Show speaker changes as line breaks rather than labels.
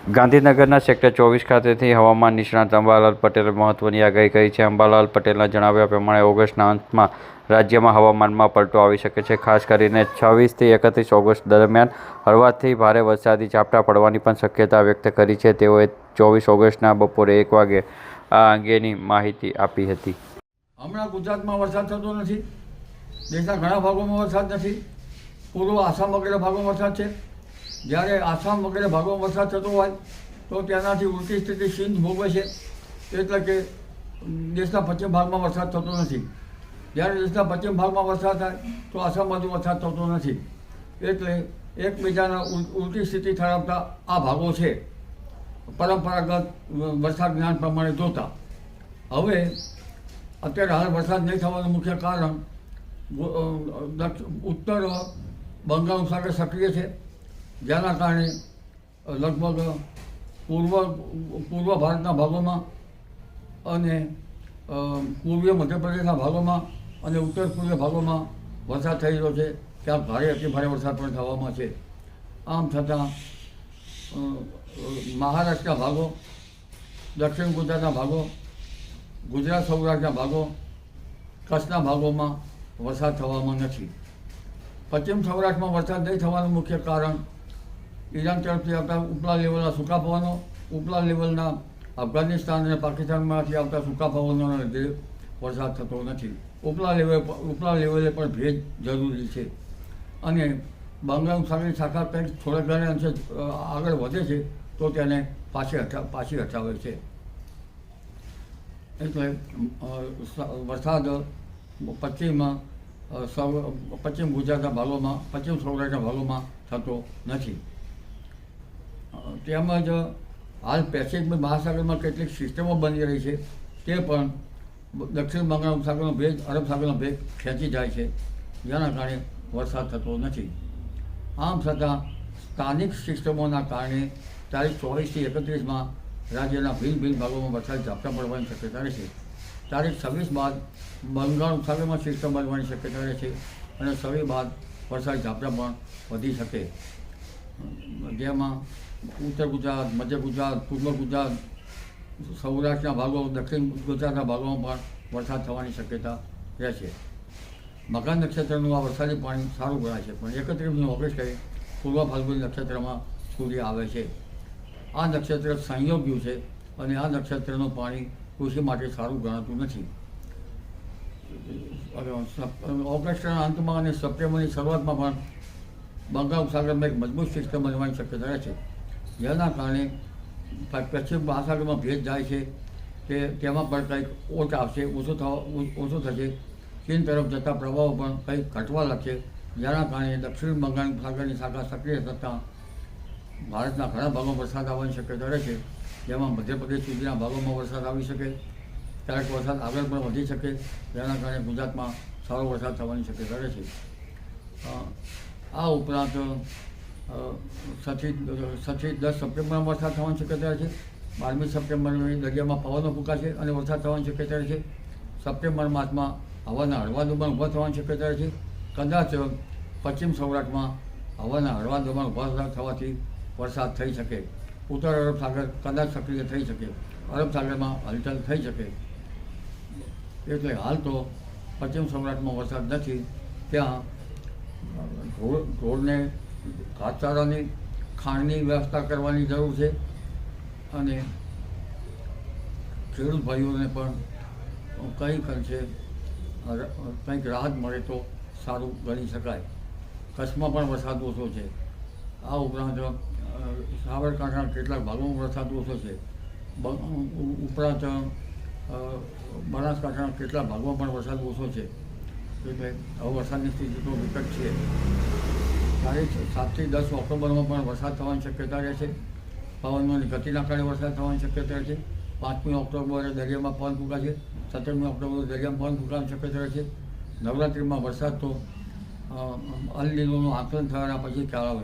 ગાંધીનગરના સેક્ટર 24 ખાતેથી હવામાન નિષ્ણાત અંબાલાલ પટેલે મહત્વની આગાહી કરી છે. અંબાલાલ પટેલના જણાવ્યા પ્રમાણે ઓગસ્ટના અંતમાં રાજ્યમાં હવામાનમાં પલટો આવી શકે છે. ખાસ કરીને 26 થી 31 ઓગસ્ટ દરમિયાન હળવાથી ભારે વરસાદી ઝાપટા પડવાની પણ શક્યતા વ્યક્ત કરી છે. તેઓએ 24 ઓગસ્ટના બપોરે 1 વાગે આ અંગેની માહિતી આપી હતી.
હમણાં ગુજરાતમાં વરસાદ થતો નથી. દેશના ઘણા ભાગોમાં વરસાદ નથી. પૂર્વ આસામ વગેરે ભાગોમાં વરસાદ છે. જ્યારે આસામ વગેરે ભાગોમાં વરસાદ થતો હોય તો તેનાથી ઉલટી સ્થિતિ સિંધ ભોગવે છે. એટલે કે દેશના પશ્ચિમ ભાગમાં વરસાદ થતો નથી. જ્યારે દેશના પશ્ચિમ ભાગમાં વરસાદ થાય તો આસામ બાજુ વરસાદ થતો નથી. એટલે એકબીજાના ઉલટી સ્થિતિ ધરાવતા આ ભાગો છે પરંપરાગત વરસાદ જ્ઞાન પ્રમાણે જોતા. હવે અત્યારે હાલ વરસાદ નહીં થવાનું મુખ્ય કારણ ઉત્તર બંગાળનું સાગર સક્રિય છે, જેના કારણે લગભગ પૂર્વ ભારતના ભાગોમાં અને પૂર્વીય મધ્યપ્રદેશના ભાગોમાં અને ઉત્તર પૂર્વીય ભાગોમાં વરસાદ થઈ રહ્યો છે. ત્યાં ભારે અતિ ભારે વરસાદ પણ થવામાં છે. આમ છતાં મહારાષ્ટ્રના ભાગો, દક્ષિણ ગુજરાતના ભાગો, ગુજરાત સૌરાષ્ટ્રના ભાગો, કચ્છના ભાગોમાં વરસાદ થવામાં નથી. પશ્ચિમ સૌરાષ્ટ્રમાં વરસાદ નહીં થવાનું મુખ્ય કારણ ઈરાન તરફથી આવતા ઉપલા લેવલના સૂકા પવનો, ઉપલા લેવલના અફઘાનિસ્તાન અને પાકિસ્તાનમાંથી આવતા સૂકા પવનોના લીધે વરસાદ થતો નથી. ઉપલા લેવલે પણ ભેજ જરૂરી છે. અને બંગાળનું સાગરની શાખા કંઈક થોડા ઘણા અંશે આગળ વધે છે તો તેને પાછી હટાવે છે. એટલે વરસાદ પશ્ચિમ ગુજરાતના ભાગોમાં, પશ્ચિમ સૌરાષ્ટ્રના ભાગોમાં થતો નથી. તેમજ હાલ પેસિફિક મહાસાગરમાં કેટલીક સિસ્ટમો બની રહી છે. તે પણ દક્ષિણ બંગાળ સાગરનો ભેજ, અરબ સાગરનો ભેજ ખેંચી જાય છે, જેના કારણે વરસાદ થતો નથી. આમ છતાં સ્થાનિક સિસ્ટમોના કારણે તારીખ 24 થી 31માં રાજ્યના ભિન્ન ભિન્ન ભાગોમાં વરસાદ ઝાપટા પડવાની શક્યતા રહેશે. તારીખ 26 બાદ બંગાળ ઉપસાગરમાં સિસ્ટમ બનવાની શક્યતા રહે છે અને 26 બાદ વરસાદ ઝાપટા પણ વધી શકે. જેમાં ઉત્તર ગુજરાત, મધ્ય ગુજરાત, પૂર્વ ગુજરાત, સૌરાષ્ટ્રના ભાગો, દક્ષિણ ગુજરાતના ભાગોમાં પણ વરસાદ થવાની શક્યતા રહેશે. મઘા નક્ષત્રનું આ વરસાદી પાણી સારું ગણાય છે, પણ 31 ઓગસ્ટે પૂર્વ ફાલ્ગુની નક્ષત્રમાં સૂર્ય આવે છે. આ નક્ષત્ર સંયોગ્યું છે અને આ નક્ષત્રનું પાણી કૃષિ માટે સારું ગણાતું નથી. ઓગસ્ટના અંતમાં અને સપ્ટેમ્બરની શરૂઆતમાં પણ બંગાળ ઉપસાગરમાં એક મજબૂત સિસ્ટમ બનવાની શક્યતા રહે છે, જેના કારણે પશ્ચિમ મહાસાગરમાં ભેજ જાય છે તેમાં પણ કંઈક ઓટ આવશે, ઓછું થશે. ચીન તરફ જતા પ્રભાવો પણ કંઈક ઘટવા લાગશે, જેના કારણે દક્ષિણ બંગાળ સાગરની શાખા સક્રિય થતાં ભારતના ઘણા ભાગોમાં વરસાદ આવવાની શક્યતા રહે છે. જેમાં મધ્યપ્રદેશ સુધીના ભાગોમાં વરસાદ આવી શકે, ક્યારેક વરસાદ આગળ પણ વધી શકે, જેના કારણે ગુજરાતમાં સારો વરસાદ થવાની શક્યતા રહે છે. આ ઉપરાંત 6 થી 10 સપ્ટેમ્બરમાં વરસાદ થવાની શક્યતા રહે છે. 12મી સપ્ટેમ્બરની દરિયામાં પવનો ફૂંકાશે અને વરસાદ થવાની શક્યતા રહે છે. સપ્ટેમ્બર માસમાં હવાના હળવા દબાણ ઊભા થવાની શક્યતા રહે છે. કદાચ પશ્ચિમ સૌરાષ્ટ્રમાં હવાના હળવા દબાણ ઊભા થવાથી વરસાદ થઈ શકે. ઉત્તર અરબ સાગર કદાચ સક્રિય થઈ શકે, અરબ સાગરમાં હલચલ થઈ શકે. એટલે હાલ તો પશ્ચિમ સૌરાષ્ટ્રમાં વરસાદ નથી. ત્યાં ઢોરને ઘાસચારાની, ખાણની વ્યવસ્થા કરવાની જરૂર છે અને ખેડૂત ભાઈઓને પણ કંઈક રાહત મળે તો સારું ગણી શકાય. કચ્છમાં પણ વરસાદ ઓછો છે. આ ઉપરાંત સાબરકાંઠાના કેટલાક ભાગોમાં વરસાદ ઓછો છે. ઉપરાંત બનાસકાંઠાના કેટલાક ભાગોમાં પણ વરસાદ ઓછો છે. એટલે હવે વરસાદની સ્થિતિ તો વિકટ છે. તારીખ 7 થી 10 ઓક્ટોબરમાં પણ વરસાદ થવાની શક્યતા રહે છે. પવનોની ગતિના કારણે વરસાદ થવાની શક્યતા રહે છે. 5મી ઓક્ટોબરે દરિયામાં પવન ફૂંકાશે. 17મી ઓક્ટોબરે દરિયામાં પવન ફૂંકાવાની શક્યતા રહે છે. નવરાત્રિમાં વરસાદ તો અલ નીનોનું આકલન થવાના પછી ખ્યાલ આવે.